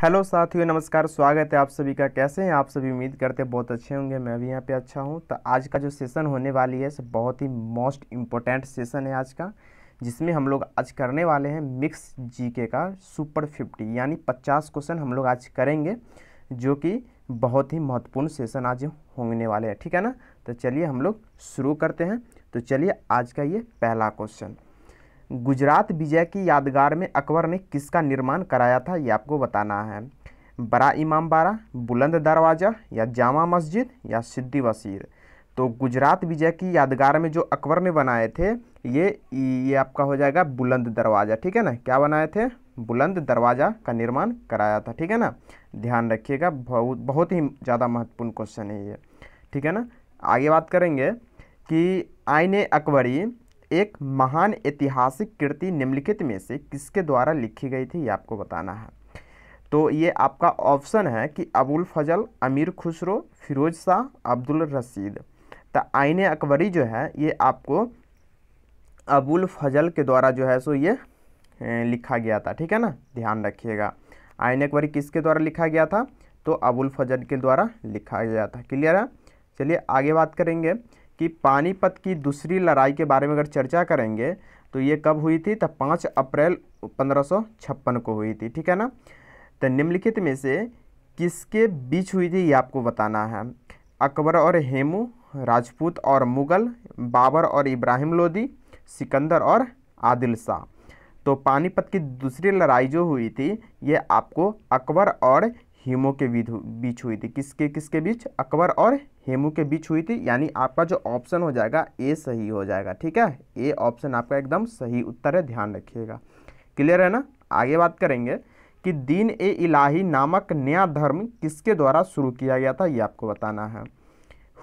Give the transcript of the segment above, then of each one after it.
Hello साथियों, नमस्कार। स्वागत है आप सभी का। कैसे हैं आप सभी? उम्मीद करते हैं बहुत अच्छे होंगे। मैं भी यहाँ पे अच्छा हूँ। तो आज का जो सेशन होने वाली है सब बहुत ही मोस्ट इम्पोर्टेंट सेशन है आज का, जिसमें हम लोग आज करने वाले हैं मिक्स जीके का सुपर 50 यानी 50 क्वेश्चन हम लोग आज करेंगे, जो कि बहुत ही महत्वपूर्ण सेशन आज होने वाले हैं। ठीक है ना? तो चलिए हम लोग शुरू करते हैं। तो चलिए आज का ये पहला क्वेश्चन, गुजरात विजय की यादगार में अकबर ने किसका निर्माण कराया था, ये आपको बताना है। बड़ा इमामबाड़ा, बुलंद दरवाज़ा, या जामा मस्जिद, या सिद्दी वसीर। तो गुजरात विजय की यादगार में जो अकबर ने बनाए थे ये आपका हो जाएगा बुलंद दरवाज़ा। ठीक है ना? क्या बनाए थे? बुलंद दरवाज़ा का निर्माण कराया था। ठीक है ना? ध्यान रखिएगा, बहुत ही ज़्यादा महत्वपूर्ण क्वेश्चन है ये। ठीक है ना? आगे बात करेंगे कि आईने अकबरी एक महान ऐतिहासिक कृति निम्नलिखित में से किसके द्वारा लिखी गई थी, ये आपको बताना है। तो ये आपका ऑप्शन है कि अबुल फजल, अमीर खुसरो, फिरोज शाह, अब्दुल रशीद। तो आईने अकबरी जो है ये आपको अबुल फजल के द्वारा जो है सो ये लिखा गया था। ठीक है ना? ध्यान रखिएगा, आईने अकबरी किसके द्वारा लिखा गया था? तो अबुल फजल के द्वारा लिखा गया था। क्लियर है? चलिए आगे बात करेंगे कि पानीपत की दूसरी लड़ाई के बारे में अगर चर्चा करेंगे तो ये कब हुई थी? तो 5 अप्रैल 1556 को हुई थी। ठीक है ना? तो निम्नलिखित में से किसके बीच हुई थी, ये आपको बताना है। अकबर और हेमू, राजपूत और मुगल, बाबर और इब्राहिम लोदी, सिकंदर और आदिल शाह। तो पानीपत की दूसरी लड़ाई जो हुई थी ये आपको अकबर और हेमू के बीच हुई थी। किसके किसके बीच? अकबर और हेमू के बीच हुई थी। यानी आपका जो ऑप्शन हो जाएगा ए सही हो जाएगा। ठीक है? ए ऑप्शन आपका एकदम सही उत्तर है, ध्यान रखिएगा। क्लियर है ना? आगे बात करेंगे कि दीन ए इलाही नामक नया धर्म किसके द्वारा शुरू किया गया था, ये आपको बताना है।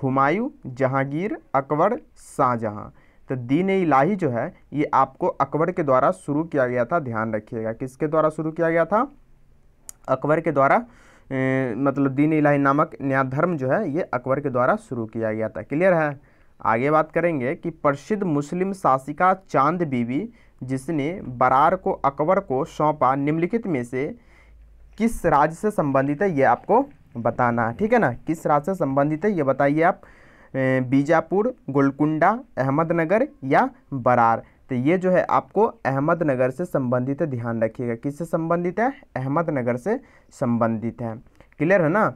हुमायूं, जहांगीर, अकबर, शाहजहां। तो दीन ए इलाही जो है ये आपको अकबर के द्वारा शुरू किया गया था। ध्यान रखिएगा, किसके द्वारा शुरू किया गया था? अकबर के द्वारा। मतलब दीन इलाही नामक नया धर्म जो है ये अकबर के द्वारा शुरू किया गया था। क्लियर है? आगे बात करेंगे कि प्रसिद्ध मुस्लिम शासिका चांद बीबी जिसने बरार को अकबर को सौंपा निम्नलिखित में से किस राज्य से संबंधित है, ये आपको बताना है। ठीक है ना? किस राज्य से संबंधित है ये बताइए आप। बीजापुर, गोलकुंडा, अहमदनगर या बरार। तो ये जो है आपको अहमदनगर से संबंधित है। ध्यान रखिएगा, किससे संबंधित है? अहमदनगर से संबंधित है। क्लियर है ना?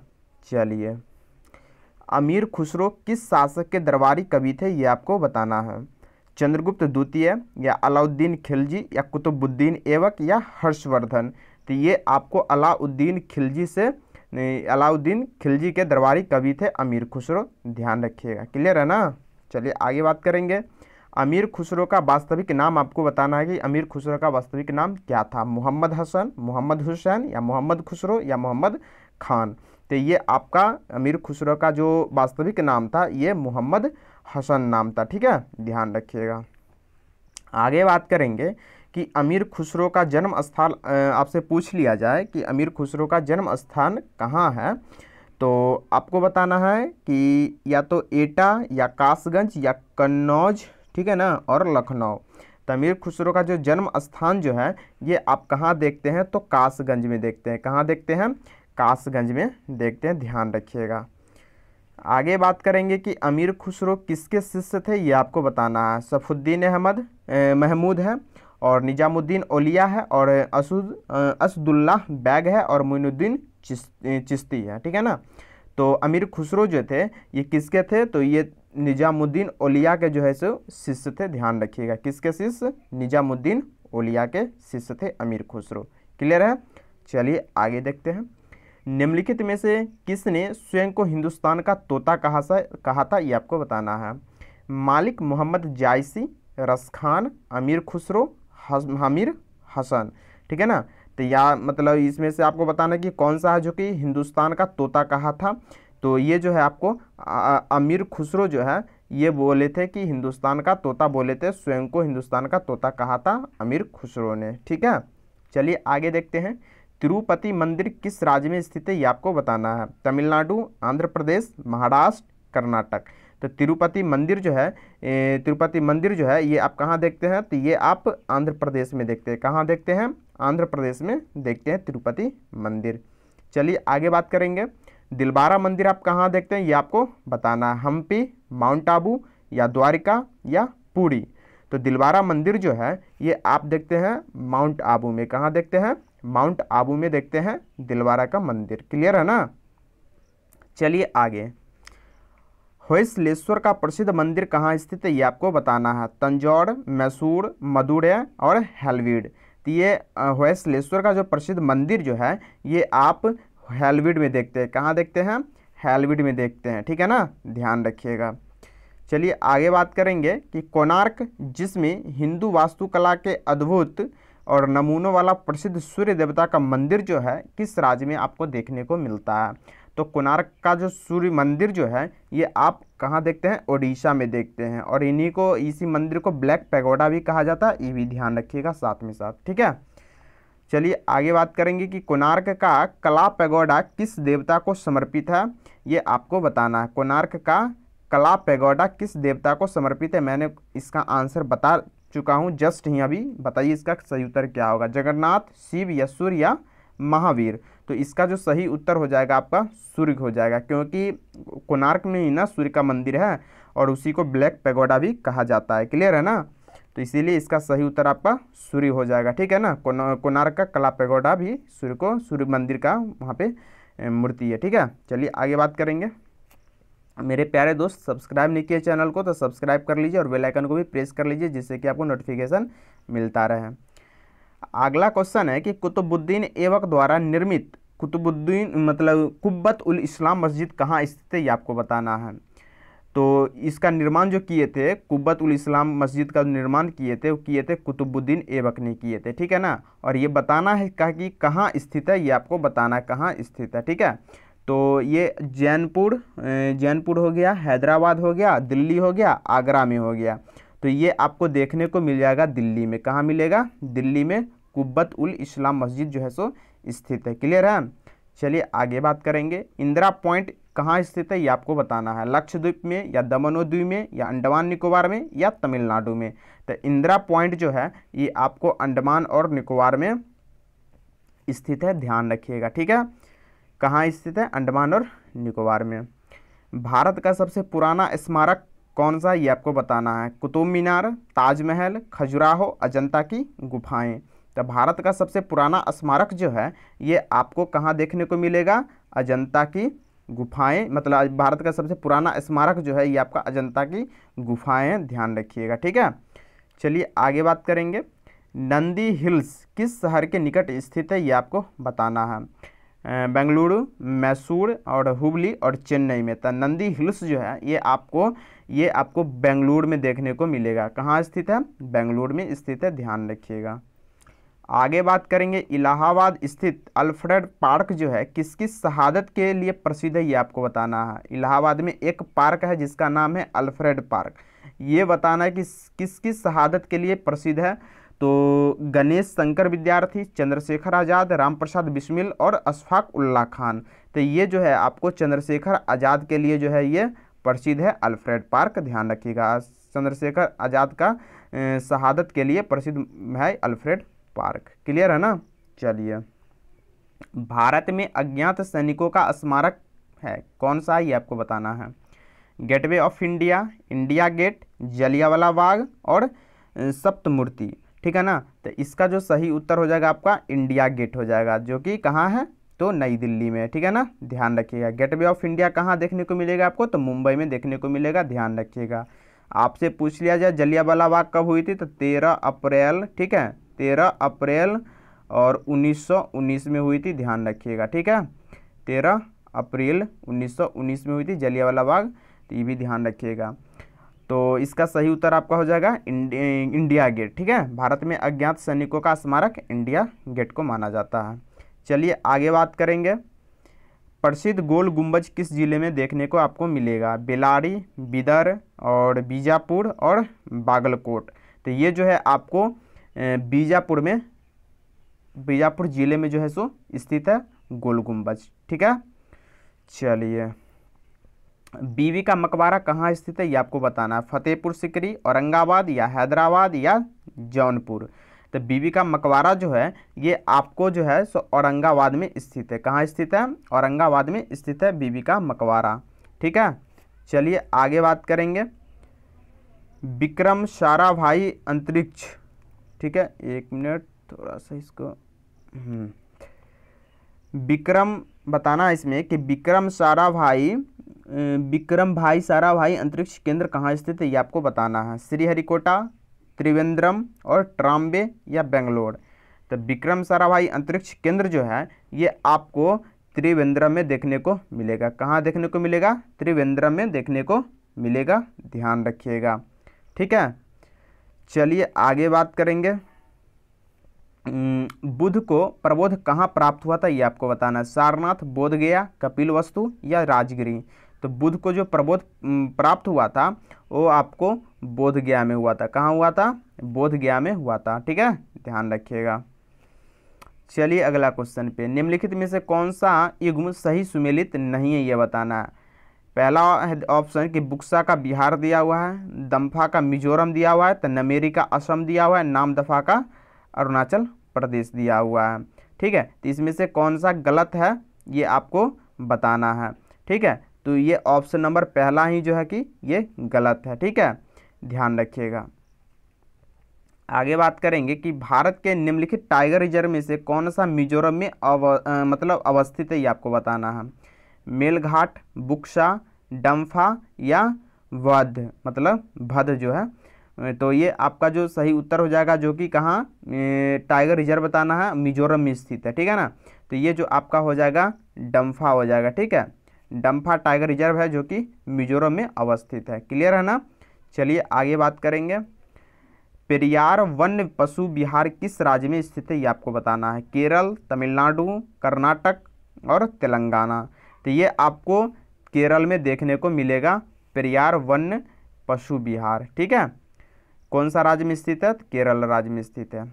चलिए, अमीर खुसरो किस शासक के दरबारी कवि थे, ये आपको बताना है। चंद्रगुप्त द्वितीय, या अलाउद्दीन खिलजी, या कुतुबुद्दीन ऐबक, या हर्षवर्धन। तो ये आपको अलाउद्दीन खिलजी के दरबारी कवि थे अमीर खुसरो। ध्यान रखिएगा। क्लियर है ना? चलिए आगे बात करेंगे। अमीर खुसरो का वास्तविक नाम आपको बताना है कि अमीर खुसरो का वास्तविक नाम क्या था। मोहम्मद हसन, मोहम्मद हुसैन, या मोहम्मद खुसरो, या मोहम्मद खान। तो ये आपका अमीर खुसरो का जो वास्तविक नाम था ये मोहम्मद हसन नाम था। ठीक है? ध्यान रखिएगा। आगे बात करेंगे कि अमीर खुसरो का जन्म स्थान आपसे पूछ लिया जाए कि अमीर खुसरो का जन्म स्थान कहाँ है, तो आपको बताना है कि या तो एटा, या कासगंज, या कन्नौज। ठीक है ना? और लखनऊ। तो अमीर खुसरो का जो जन्म स्थान जो है ये आप कहाँ देखते हैं? तो कासगंज में देखते हैं। कहाँ देखते हैं? कासगंज में देखते हैं। ध्यान रखिएगा। आगे बात करेंगे कि अमीर खुसरो किसके शिष्य थे, ये आपको बताना है। सफुद्दीन अहमद महमूद है, और निजामुद्दीन औलिया है, और असदुल्लाह बैग है, और मोइनुद्दीन चिश्ती है। ठीक है ना? तो अमीर खुसरो जो थे ये किसके थे? तो ये निजामुद्दीन औलिया के जो है सो शिष्य थे। ध्यान रखिएगा, किसके शिष्य? निजामुद्दीन औलिया के शिष्य थे अमीर खुसरो। क्लियर है? चलिए आगे देखते हैं। निम्नलिखित में से किसने स्वयं को हिंदुस्तान का तोता कहा था, ये आपको बताना है। मालिक मोहम्मद जायसी, रसखान, अमीर खुसरो, हमीर हसन। ठीक है ना? तो या मतलब इसमें से आपको बताना कि कौन सा है जो कि हिंदुस्तान का तोता कहा था। तो ये जो है आपको अमीर खुसरो जो है ये बोले थे कि हिंदुस्तान का तोता बोले थे, स्वयं को हिंदुस्तान का तोता कहा था अमीर खुसरो ने। ठीक है? चलिए आगे देखते हैं। तिरुपति मंदिर किस राज्य में स्थित है, ये आपको बताना है। तमिलनाडु, आंध्र प्रदेश, महाराष्ट्र, कर्नाटक। तो तिरुपति मंदिर जो है ये आप कहाँ देखते हैं? तो ये आप आंध्र प्रदेश में देखते हैं। कहाँ देखते हैं? आंध्र प्रदेश में देखते हैं तिरुपति मंदिर। चलिए आगे बात करेंगे। दिलवारा मंदिर आप कहाँ देखते हैं ये आपको बताना है, हम्पी, माउंट आबू या द्वारिका या पुरी। तो दिलवारा मंदिर जो है ये आप देखते हैं माउंट आबू में। कहाँ देखते हैं? माउंट आबू में देखते हैं दिलवारा का मंदिर। क्लियर है ना? चलिए आगे। होयसलेश्वर का प्रसिद्ध मंदिर कहाँ स्थित है ये आपको बताना है, तंजौर, मैसूर, मदुरै और हैलवीड। तो ये होयसलेश्वर का जो प्रसिद्ध मंदिर जो है ये आप हैलवीड में देखते हैं। कहाँ देखते हैं? हैलवीड में देखते हैं। ठीक है ना, ध्यान रखिएगा। चलिए आगे बात करेंगे कि कोणार्क, जिसमें हिंदू वास्तुकला के अद्भुत और नमूनों वाला प्रसिद्ध सूर्य देवता का मंदिर जो है किस राज्य में आपको देखने को मिलता है? तो कोणार्क का जो सूर्य मंदिर जो है ये आप कहाँ देखते हैं? ओडिशा में देखते हैं। और इन्हीं को, इसी मंदिर को ब्लैक पैगोडा भी कहा जाता है, ये भी ध्यान रखिएगा साथ में साथ। ठीक है, चलिए आगे बात करेंगे कि कोणार्क का कला पैगोडा किस देवता को समर्पित है ये आपको बताना है। कोणार्क का कला पैगोडा किस देवता को समर्पित है? मैंने इसका आंसर बता चुका हूँ जस्ट ही अभी। बताइए इसका सही उत्तर क्या होगा? जगन्नाथ, शिव या सूर्य या महावीर। तो इसका जो सही उत्तर हो जाएगा आपका सूर्य हो जाएगा, क्योंकि कोणार्क में ही ना सूर्य का मंदिर है और उसी को ब्लैक पैगोडा भी कहा जाता है। क्लियर है ना? तो इसीलिए इसका सही उत्तर आपका सूर्य हो जाएगा। ठीक है ना, कोणार्क का कला पैगोडा भी सूर्य को, सूर्य मंदिर का वहाँ पे मूर्ति है। ठीक है, चलिए आगे बात करेंगे। मेरे प्यारे दोस्त, सब्सक्राइब नहीं किए चैनल को तो सब्सक्राइब कर लीजिए और बेल आइकन को भी प्रेस कर लीजिए, जिससे कि आपको नोटिफिकेशन मिलता रहे। अगला क्वेश्चन है कि कुतुबुद्दीन ऐबक द्वारा निर्मित कुब्बत उल इस्लाम मस्जिद कहाँ स्थित है ये आपको बताना है। तो इसका निर्माण जो किए थे, कुब्बत उल इस्लाम मस्जिद का निर्माण किए थे, वो किए थे कुतुबुद्दीन ऐबक ने किए थे। ठीक है ना, और ये बताना है कि कहाँ स्थित है, ये आपको बताना है कहाँ स्थित है। ठीक है, तो ये जैनपुर हो गया, हैदराबाद हो गया, दिल्ली हो गया, आगरा में हो गया। तो ये आपको देखने को मिल जाएगा दिल्ली में। कहाँ मिलेगा? दिल्ली में कुब्बत उल इस्लाम मस्जिद जो है सो स्थित है। क्लियर है? चलिए आगे बात करेंगे। इंदिरा पॉइंट कहाँ स्थित है ये आपको बताना है, लक्षद्वीप में या दमनोद्वीप में या अंडमान निकोबार में या तमिलनाडु में। तो इंदिरा पॉइंट जो है ये आपको अंडमान और निकोबार में स्थित है, ध्यान रखिएगा। ठीक है, कहाँ स्थित है? अंडमान और निकोबार में। भारत का सबसे पुराना स्मारक कौन सा ये आपको बताना है, कुतुब मीनार, ताजमहल, खजुराहो, अजंता की गुफाएं। तो भारत का सबसे पुराना स्मारक जो है ये आपको कहाँ देखने को मिलेगा? अजंता की गुफाएं। मतलब भारत का सबसे पुराना स्मारक जो है ये आपका अजंता की गुफाएं, ध्यान रखिएगा। ठीक है, चलिए आगे बात करेंगे। नंदी हिल्स किस शहर के निकट स्थित है ये आपको बताना है, बेंगलुरु, मैसूर और हुबली और चेन्नई में। तो नंदी हिल्स जो है ये आपको बेंगलुरु में देखने को मिलेगा। कहाँ स्थित है? बेंगलुरु में स्थित है, ध्यान रखिएगा। आगे बात करेंगे। इलाहाबाद स्थित अल्फ्रेड पार्क जो है किसकी शहादत के लिए प्रसिद्ध है ये आपको बताना है। इलाहाबाद में एक पार्क है जिसका नाम है अल्फ्रेड पार्क। ये बताना है कि किसकी शहादत के लिए प्रसिद्ध है। तो गणेश शंकर विद्यार्थी, चंद्रशेखर आज़ाद, रामप्रसाद बिस्मिल और अशफाक उल्लाह खान। तो ये जो है आपको चंद्रशेखर आज़ाद के लिए जो है ये प्रसिद्ध है अल्फ्रेड पार्क, ध्यान रखिएगा। चंद्रशेखर आज़ाद का शहादत के लिए प्रसिद्ध है अल्फ्रेड पार्क। क्लियर है ना? चलिए, भारत में अज्ञात सैनिकों का स्मारक है कौन सा ये आपको बताना है, Gateway of India, India Gate, Jallianwala Bagh और सप्तमूर्ति। ठीक है ना, तो इसका जो सही उत्तर हो जाएगा आपका इंडिया गेट हो जाएगा, जो कि कहाँ है? तो नई दिल्ली में। ठीक है ना, ध्यान रखिएगा। गेटवे ऑफ इंडिया कहाँ देखने को मिलेगा आपको? तो मुंबई में देखने को मिलेगा, ध्यान रखिएगा। आपसे पूछ लिया जाए जलियांवाला बाग कब हुई थी, तो 13 अप्रैल, ठीक है, 13 अप्रैल और 1919 में हुई थी, ध्यान रखिएगा। ठीक है, 13 अप्रैल 1919 में हुई थी जलियांवाला बाग, तो ये भी ध्यान रखिएगा। तो इसका सही उत्तर आपका हो जाएगा इंडिया गेट। ठीक है, भारत में अज्ञात सैनिकों का स्मारक इंडिया गेट को माना जाता है। चलिए आगे बात करेंगे। प्रसिद्ध गोल गुंबज किस जिले में देखने को आपको मिलेगा, बेलारी, बिदर और बीजापुर और बागलकोट। तो ये जो है आपको बीजापुर जिले में जो है सो स्थित है गोल गुंबज। ठीक है, चलिए, बीवी का मकबरा कहाँ स्थित है ये आपको बताना है, फतेहपुर सिकरी, औरंगाबाद या हैदराबाद या जौनपुर। तो बीबी का मकबरा जो है ये आपको जो है सो औरंगाबाद में स्थित है। कहाँ स्थित है? औरंगाबाद में स्थित है बीबी का मकबरा। ठीक है, चलिए आगे बात करेंगे। विक्रम साराभाई अंतरिक्ष, ठीक है, एक मिनट थोड़ा सा इसको विक्रम बताना है इसमें कि विक्रम भाई साराभाई अंतरिक्ष केंद्र कहाँ स्थित है, ये आपको बताना है। श्रीहरिकोटा, त्रिवेंद्रम और ट्राम्बे या बेंगलोर। तो विक्रम साराभाई अंतरिक्ष केंद्र जो है ये आपको त्रिवेंद्रम में देखने को मिलेगा। कहाँ देखने को मिलेगा? त्रिवेंद्रम में देखने को मिलेगा, ध्यान रखिएगा। ठीक है, चलिए आगे बात करेंगे। बुध को प्रबोध कहाँ प्राप्त हुआ था, ये आपको बताना है। सारनाथ, बोधगया, कपिलवस्तु या राजगिरी। तो बुध को जो प्रबोध प्राप्त हुआ था वो आपको बोधगया में हुआ था। कहाँ हुआ था? बोधगया में हुआ था। ठीक है, ध्यान रखिएगा। चलिए अगला क्वेश्चन पे, निम्नलिखित में से कौन सा युग्म सही सुमेलित नहीं है, ये बताना है। पहला ऑप्शन कि बुक्सा का बिहार दिया हुआ है, दम्फा का मिजोरम दिया हुआ है, तो नमेरी का असम दिया हुआ है, नामदफा का अरुणाचल प्रदेश दिया हुआ है। ठीक है, तो इसमें से कौन सा गलत है ये आपको बताना है। ठीक है, तो ये ऑप्शन नंबर पहला ही जो है कि ये गलत है। ठीक है, ध्यान रखिएगा। आगे बात करेंगे कि भारत के निम्नलिखित टाइगर रिजर्व में से कौन सा मिजोरम में मतलब अवस्थित है, ये आपको बताना है। मेलघाट, बुक्सा, डम्फा या वध मतलब भद जो है। तो ये आपका जो सही उत्तर हो जाएगा, जो कि कहाँ टाइगर रिजर्व बताना है, मिजोरम में स्थित है। ठीक है ना, तो ये जो आपका हो जाएगा डम्फा हो जाएगा। ठीक है, डम्फा टाइगर रिजर्व है जो कि मिजोरम में अवस्थित है। क्लियर है ना? चलिए आगे बात करेंगे। पेरियार वन्य पशु विहार किस राज्य में स्थित है, ये आपको बताना है। केरल, तमिलनाडु, कर्नाटक और तेलंगाना। तो ये आपको केरल में देखने को मिलेगा पेरियार वन्य पशु विहार। ठीक है, कौन सा राज्य में स्थित है? केरल राज्य में स्थित है।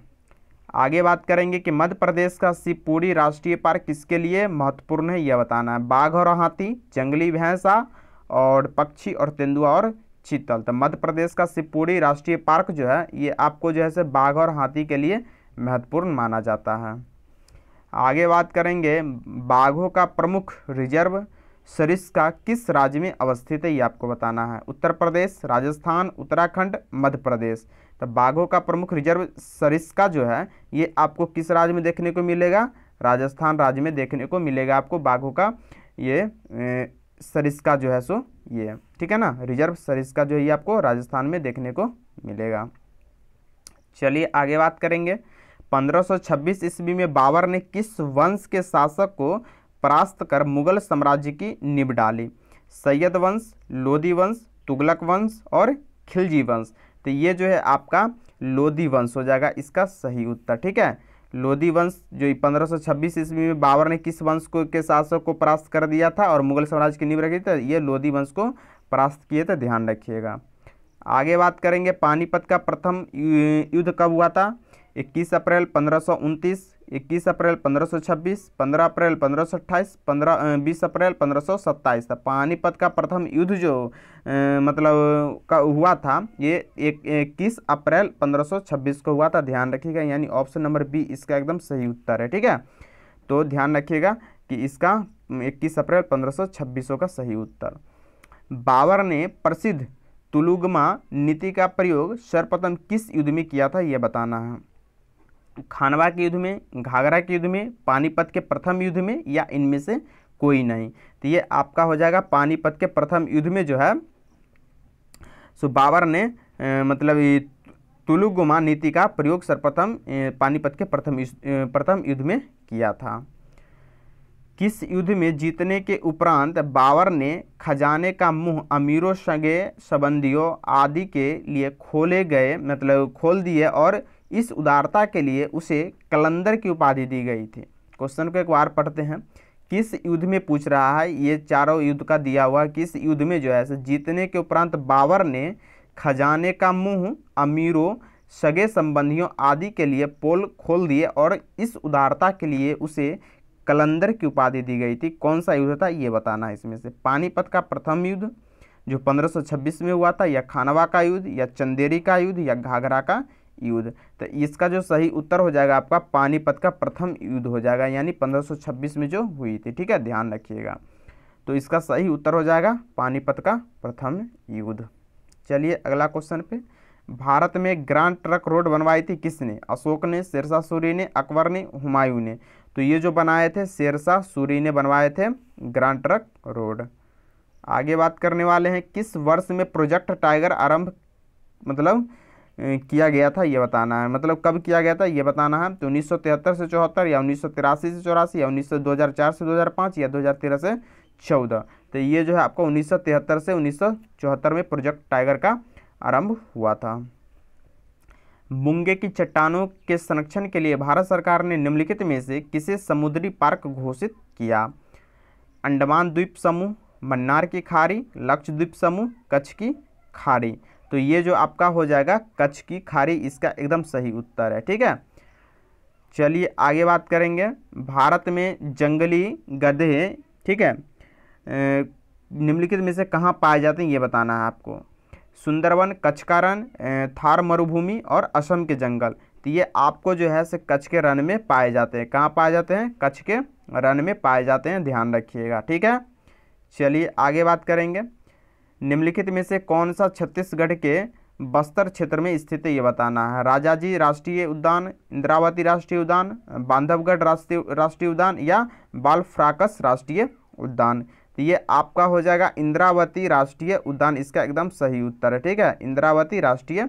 आगे बात करेंगे कि मध्य प्रदेश का शिवपुरी राष्ट्रीय पार्क किसके लिए महत्वपूर्ण है, यह बताना है। बाघ और हाथी, जंगली भैंसा और पक्षी और तेंदुआ और चीतल। तो मध्य प्रदेश का शिवपुरी राष्ट्रीय पार्क जो है ये आपको जो है बाघ और हाथी के लिए महत्वपूर्ण माना जाता है। आगे बात करेंगे बाघों का प्रमुख रिजर्व सरिस्का किस राज्य में अवस्थित है, ये आपको बताना है। उत्तर प्रदेश, राजस्थान, उत्तराखंड, मध्य प्रदेश। तो बाघों का प्रमुख रिजर्व सरिस्का जो है ये आपको किस राज्य में देखने को मिलेगा? राजस्थान राज्य में देखने को मिलेगा आपको बाघों का ये सरिस्का जो है सो ये। ठीक है ना, रिजर्व सरिस्का जो है ये आपको राजस्थान में देखने को मिलेगा। चलिए आगे बात करेंगे। 1526 ईस्वी में बाबर ने किस वंश के शासक को परास्त कर मुगल साम्राज्य की नींव डाली? सैयद वंश, लोदी वंश, तुगलक वंश और खिलजी वंश। तो ये जो है आपका लोदी वंश हो जाएगा इसका सही उत्तर। ठीक है, लोदी वंश जो 1526 ईस्वी में बाबर ने किस वंश को के शासक को परास्त कर दिया था और मुगल साम्राज्य की नींव रखी थी, ये लोदी वंश को परास्त किए थे, ध्यान रखिएगा। आगे बात करेंगे पानीपत का प्रथम युद्ध कब हुआ था? 21 अप्रैल 1529, 21 अप्रैल 1526, 15 अप्रैल 1528, 20 अप्रैल 1527। पानीपत का प्रथम युद्ध जो मतलब का हुआ था ये 21 अप्रैल 1526 को हुआ था, ध्यान रखिएगा। यानी ऑप्शन नंबर बी इसका एकदम सही उत्तर है। ठीक है, तो ध्यान रखिएगा कि इसका 21 अप्रैल 1526 का सही उत्तर। बाबर ने प्रसिद्ध तुलुगमा नीति का प्रयोग सर्वप्रथम किस युद्ध में किया था, यह बताना है। खानवा के युद्ध में, घाघरा के युद्ध में, पानीपत के प्रथम युद्ध में या इनमें से कोई नहीं। तो ये आपका हो जाएगा पानीपत के प्रथम युद्ध में जो है सो बाबर ने मतलब तुलुगमा नीति का प्रयोग सर्वप्रथम पानीपत के प्रथम युद्ध में किया था। किस युद्ध में जीतने के उपरांत बाबर ने खजाने का मुंह अमीरों, सगे संबंधियों आदि के लिए खोल दिए और इस उदारता के लिए उसे कलंदर की उपाधि दी गई थी? क्वेश्चन को एक बार पढ़ते हैं। किस युद्ध में पूछ रहा है, ये चारों युद्ध का दिया हुआ। किस युद्ध में जो है जीतने के उपरांत बाबर ने खजाने का मुंह अमीरों, सगे संबंधियों आदि के लिए पोल खोल दिए और इस उदारता के लिए उसे कलंदर की उपाधि दी गई थी? कौन सा युद्ध था ये बताना है इसमें से। पानीपत का प्रथम युद्ध जो 1526 में हुआ था, या खानवा का युद्ध, या चंदेरी का युद्ध, या घाघरा का युद्ध। तो इसका जो सही उत्तर हो जाएगा आपका पानीपत का प्रथम युद्ध हो जाएगा, यानी 1526 में जो हुई थी। ठीक है, ध्यान रखिएगा। तो इसका सही उत्तर हो जाएगा पानीपत का प्रथम युद्ध। चलिए अगला क्वेश्चन पे, भारत में ग्रांड ट्रक रोड बनवाई थी किसने? अशोक ने, शेरशाह सूरी ने, अकबर ने, हुमायूं ने? तो ये जो बनाए थे शेरशाह सूरी ने बनवाए थे ग्रांड ट्रक रोड। आगे बात करने वाले हैं, किस वर्ष में प्रोजेक्ट टाइगर आरंभ किया गया था, ये बताना है। मतलब कब किया गया था ये बताना है। तो 1973 से 74 या 1983 से 84 या 2004 से 2005 या 2013 से 14। तो ये जो है आपको 1973 से 1974 में प्रोजेक्ट टाइगर का आरंभ हुआ था। मुंगे की चट्टानों के संरक्षण के लिए भारत सरकार ने निम्नलिखित में से किसे समुद्री पार्क घोषित किया? अंडमान द्वीप समूह, मन्नार की खाड़ी, लक्षद्वीप समूह, कच्छ की खाड़ी? तो ये जो आपका हो जाएगा कच्छ की खाड़ी, इसका एकदम सही उत्तर है। ठीक है, चलिए आगे बात करेंगे। भारत में जंगली गधे, ठीक है, निम्नलिखित में से कहाँ पाए जाते हैं ये बताना है आपको। सुंदरवन, कच्छ का रण, थार मरुभूमि और असम के जंगल। तो ये आपको जो है से कच्छ के रण में पाए जाते हैं। कहाँ पाए जाते हैं? कच्छ के रण में पाए जाते हैं, ध्यान रखिएगा। ठीक है, चलिए आगे बात करेंगे। निम्नलिखित में से कौन सा छत्तीसगढ़ के बस्तर क्षेत्र में स्थित है ये बताना है। राजाजी राष्ट्रीय उद्यान, इंद्रावती राष्ट्रीय उद्यान, बांधवगढ़ राष्ट्रीय उद्यान या बालफ्राकस राष्ट्रीय उद्यान? तो ये आपका हो जाएगा इंद्रावती राष्ट्रीय उद्यान, इसका एकदम सही उत्तर है। ठीक है, इंद्रावती राष्ट्रीय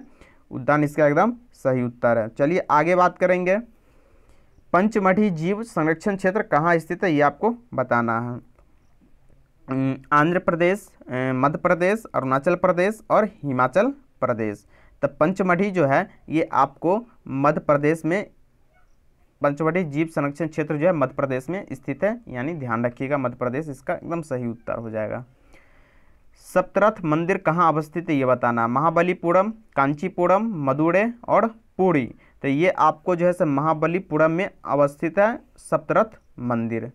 उद्यान इसका एकदम सही उत्तर है। चलिए आगे बात करेंगे। पंचमढ़ी जीव संरक्षण क्षेत्र कहाँ स्थित है ये आपको बताना है। आंध्र प्रदेश, मध्य प्रदेश, अरुणाचल प्रदेश और हिमाचल प्रदेश। तो पंचमढ़ी जो है ये आपको मध्य प्रदेश में, पंचमढ़ी जीव संरक्षण क्षेत्र जो है मध्य प्रदेश में स्थित है, यानी ध्यान रखिएगा मध्य प्रदेश इसका एकदम सही उत्तर हो जाएगा। सप्तरथ मंदिर कहाँ अवस्थित है ये बताना। महाबलीपुरम, कांचीपुरम, मदुरै और पुरी? तो ये आपको जो है सर महाबलीपुरम में अवस्थित है सप्तरथ मंदिर।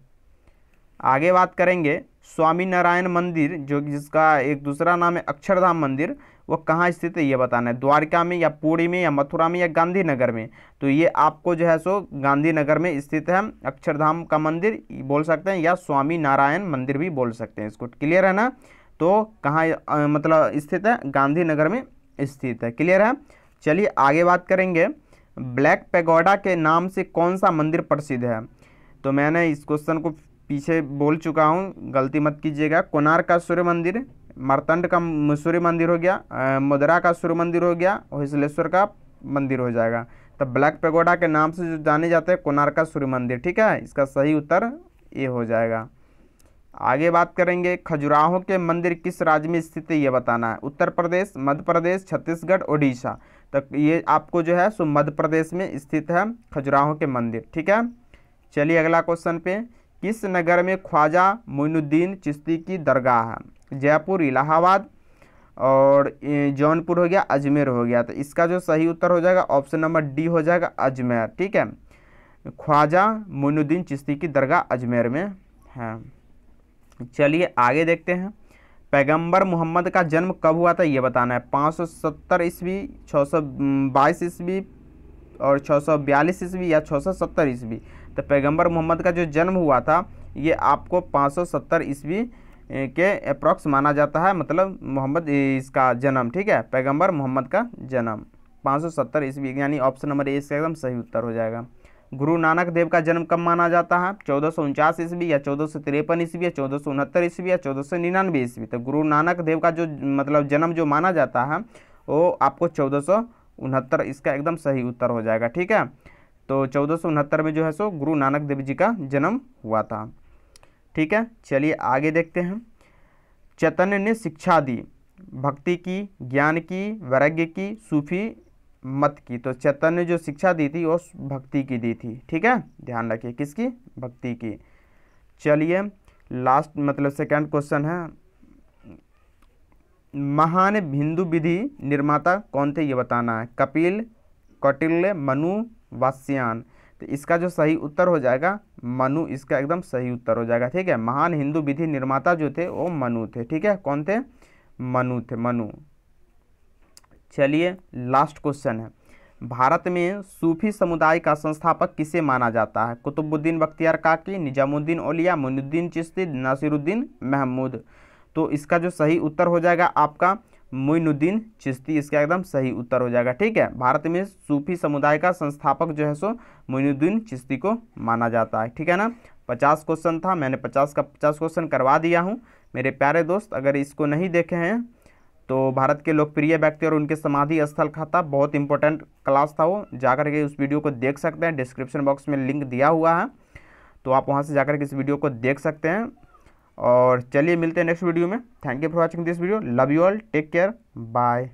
आगे बात करेंगे। स्वामी नारायण मंदिर जो जिसका एक दूसरा नाम है अक्षरधाम मंदिर, वो कहाँ स्थित है ये बताना है। द्वारका में या पुरी में या मथुरा में या गांधीनगर में? तो ये आपको जो है सो गांधीनगर में स्थित है अक्षरधाम का मंदिर बोल सकते हैं, या स्वामी नारायण मंदिर भी बोल सकते हैं। इसको क्लियर है ना? तो कहाँ मतलब स्थित है? गांधीनगर में स्थित है। क्लियर है? चलिए आगे बात करेंगे। ब्लैक पैगोडा के नाम से कौन सा मंदिर प्रसिद्ध है? तो मैंने इस क्वेश्चन को पीछे बोल चुका हूँ, गलती मत कीजिएगा। कोणार्क का सूर्य मंदिर, मार्तंड का सूर्य मंदिर हो गया, मदुरा का सूर्य मंदिर हो गया, होयसलेश्वर का मंदिर हो जाएगा। तो ब्लैक पैगोडा के नाम से जो जाने जाते हैं कोणार्क का सूर्य मंदिर। ठीक है, इसका सही उत्तर ये हो जाएगा। आगे बात करेंगे। खजुराहो के मंदिर किस राज्य में स्थित है ये बताना है। उत्तर प्रदेश, मध्य प्रदेश, छत्तीसगढ़, ओडिशा? तो ये आपको जो है सो मध्य प्रदेश में स्थित है खजुराहो के मंदिर। ठीक है, चलिए अगला क्वेश्चन पे। किस नगर में ख्वाजा मोइनुद्दीन चिश्ती की दरगाह है? जयपुर, इलाहाबाद और जौनपुर हो गया, अजमेर हो गया? तो इसका जो सही उत्तर हो जाएगा ऑप्शन नंबर डी हो जाएगा, अजमेर। ठीक है, ख्वाजा मोइनुद्दीन चिश्ती की दरगाह अजमेर में है। चलिए आगे देखते हैं। पैगंबर मोहम्मद का जन्म कब हुआ था ये बताना है। 570 ईस्वी, 622 ईस्वी और 642 ईस्वी या 670 ईस्वी? तो पैगंबर मोहम्मद का जो जन्म हुआ था ये आपको 570 ईस्वी के अप्रॉक्स माना जाता है, मतलब मोहम्मद इसका जन्म। ठीक है, पैगंबर मोहम्मद का जन्म 570 ईस्वी, यानी ऑप्शन नंबर ए इसका एकदम सही उत्तर हो जाएगा। गुरु नानक देव का जन्म कब माना जाता है? 1449 ईस्वी या 1453 ईस्वी या 1469 ईस्वी या 1499 ईस्वी? तो गुरु नानक देव का जो मतलब जन्म जो माना जाता है वो आपको 1469 इसका एकदम सही उत्तर हो जाएगा। ठीक है, तो 1469 में जो है सो गुरु नानक देव जी का जन्म हुआ था। ठीक है, चलिए आगे देखते हैं। चैतन्य ने शिक्षा दी भक्ति की, ज्ञान की, वैराग्य की, सूफी मत की? तो चैतन्य जो शिक्षा दी थी वो भक्ति की दी थी। ठीक है, ध्यान रखिए, किसकी? भक्ति की। चलिए लास्ट मतलब सेकंड क्वेश्चन है। महान हिंदू विधि निर्माता कौन थे ये बताना है। कपिल, कौटिल्य, मनु, वात्स्यायन? तो इसका जो सही उत्तर हो जाएगा मनु, इसका एकदम सही उत्तर हो जाएगा। ठीक है, महान हिंदू विधि निर्माता जो थे वो मनु थे। ठीक है, कौन थे? मनु थे, मनु। चलिए लास्ट क्वेश्चन है। भारत में सूफी समुदाय का संस्थापक किसे माना जाता है? कुतुबुद्दीन बख्तियार काकी, निजामुद्दीन औलिया, मोइनुद्दीन चिश्ती, नासिरुद्दीन महमूद। तो इसका जो सही उत्तर हो जाएगा आपका मोइनुद्दीन चिश्ती, इसका एकदम सही उत्तर हो जाएगा। ठीक है, भारत में सूफी समुदाय का संस्थापक जो है सो मोइनुद्दीन चिश्ती को माना जाता है। ठीक है ना, 50 क्वेश्चन था, मैंने 50 का 50 क्वेश्चन करवा दिया हूँ। मेरे प्यारे दोस्त, अगर इसको नहीं देखे हैं तो भारत के लोकप्रिय व्यक्ति और उनके समाधि स्थल का था, बहुत इंपॉर्टेंट क्लास था वो, जाकर के उस वीडियो को देख सकते हैं। डिस्क्रिप्शन बॉक्स में लिंक दिया हुआ है, तो आप वहां से जाकर के इस वीडियो को देख सकते हैं। और चलिए मिलते हैं नेक्स्ट वीडियो में। Thank you for watching this video. Love you all, take care, bye.